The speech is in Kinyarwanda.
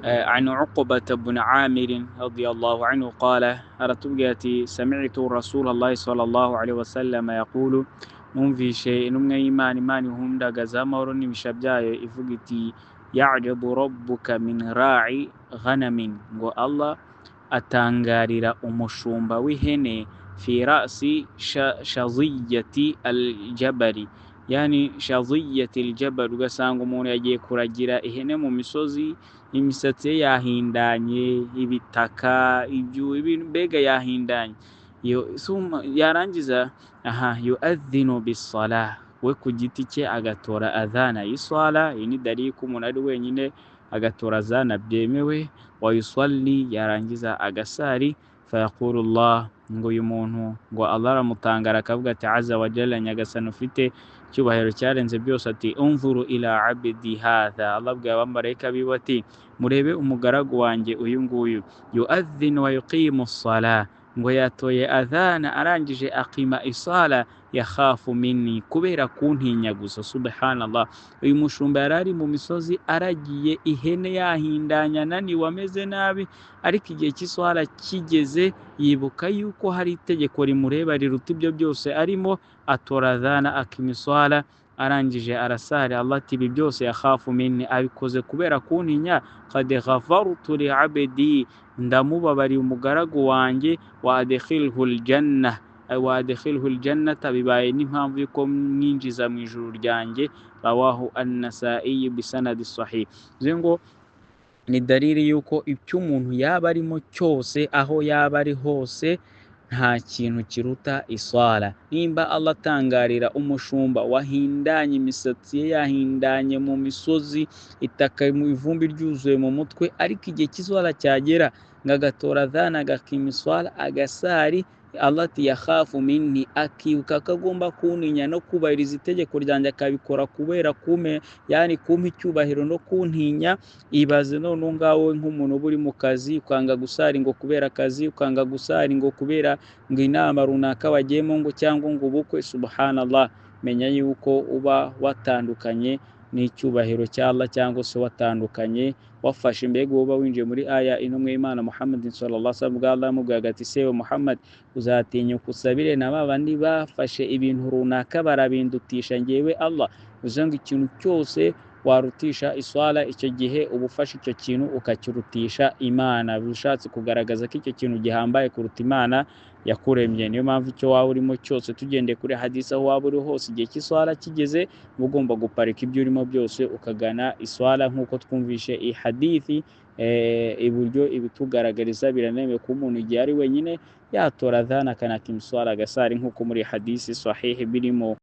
عن عقبة بن عامر رضي الله عنه قال أرتبقاتي سمعت رسول الله صلى الله عليه وسلم يقول في شيء نمنا إيمان هم دا غزامورني مشابجاي إفقتي يعجب ربك من راعي غنم والله أتانغاريرا umushumba w'ihene في رأس شظية الجبل yani shadhiyati aljabal, ugasanga umuntu yagiye kuragira ihene mu misozi, imisatsi ye yahindanye, ibitaka, ibintu mbega yahindanye, yarangiza yuadhinu bisalah, we ku giti cye agatora adhana y'isala. Iyi ni dalili ko umuntu ari wenyine agatora adhana byemewe. Wa yusalli, yarangiza agasari. Fayaqulu Allah, ngo uyu muntu ngo Allah aramutangara akavuga ati azza wa jalla, nyagasani ufite icyubahiro cyarenze byose, ati unzuru ila abdi hadha, Allah abwira abamarayika biwe ati murebe umugaragu wanjye uyu nguyu, yuadhinu wa yuqimu as-salah, ngo yatoye adhana arangije aqima isala, yakhafu minni, kubera kuntinya gusa. Subhanallah, uyu mushumba yarari mu misozi aragiye ihene yahindanya, ananiwe, ameze nabi, ariko igihe cy'iswala kigeze yibuka yuko hari itegeko rimureba riruta ibyo byose arimo, atora adhana akima iswala, arangije arasari. Allah ati ibi byose yakhafu minni, abikoze kubera kuntinya. qad ghafartu li abdi, ndamubabariye umugaragu wanjye. wa adkhilhu aljannata, bibaye n'impamvu yuko mwinjiza mu ijuru ryanjye. rawahu an-Nasa'i bisanadi sahih. Zengo ni dalili yuko icyo umuntu yaba arimo cyose, aho yaba ari hose, nta kintu kiruta iswala. Nimba Allah atangarira umushumba wahindanye imisatsi ye yahindanye mu misozi, itaka mu ivumbi ryuzuye mu mutwe, ariko igihe cy'iswala cyagera ngagatora adhana agakima iswala agasari, Allah ati yakhafu minni, akibuka ko agomba kuntinya no kubahiriza itegeko ryanjye, akabikora kubera kumpa icyubahiro no kuntinya. Ibaze none ngawe nk'umuntu uba uri mu kazi, ukanga gusari ngo kubera akazi, ukanga gusari ngo kubera ngo inama runaka wagiyemo ngo cyangwa ngo ubukwe. Subhanallah, menya yuko uba watandukanye n'icyubahiro cya Allah, cyangwa se watandukanye wafashe, mbega uba winjiye muri aya intumwa y'Imana Muhammad sallallahu alaihi wasallam. Allah amubwira ati sewe Muhammad, uzatinyuka usabire na babandi bafashe ibintu runaka barabindutisha ngewe Allah. Uzanga ikintu cyose warutisha iswala, icyo gihe uba ufashe icyo kintu ukakirutisha Imana, bishatse kugaragaza ko icyo kintu gihambaye kuruta Imana yakuremye. Niyo mpamvu icyo waba urimo cyose, tugendeye kuri hadisi, aho waba uri hose igihe cy'iswala kigeze, uba ugomba guparika ibyo urimo byose ukagana iswala. Nk'uko twumvishe iyi hadithi, iburyo ibitugaragariza biranemewe ko umuntu igihe ari wenyine yatora adhana akanakima iswala agasari, nk'uko muri hadisi sahihi birimo.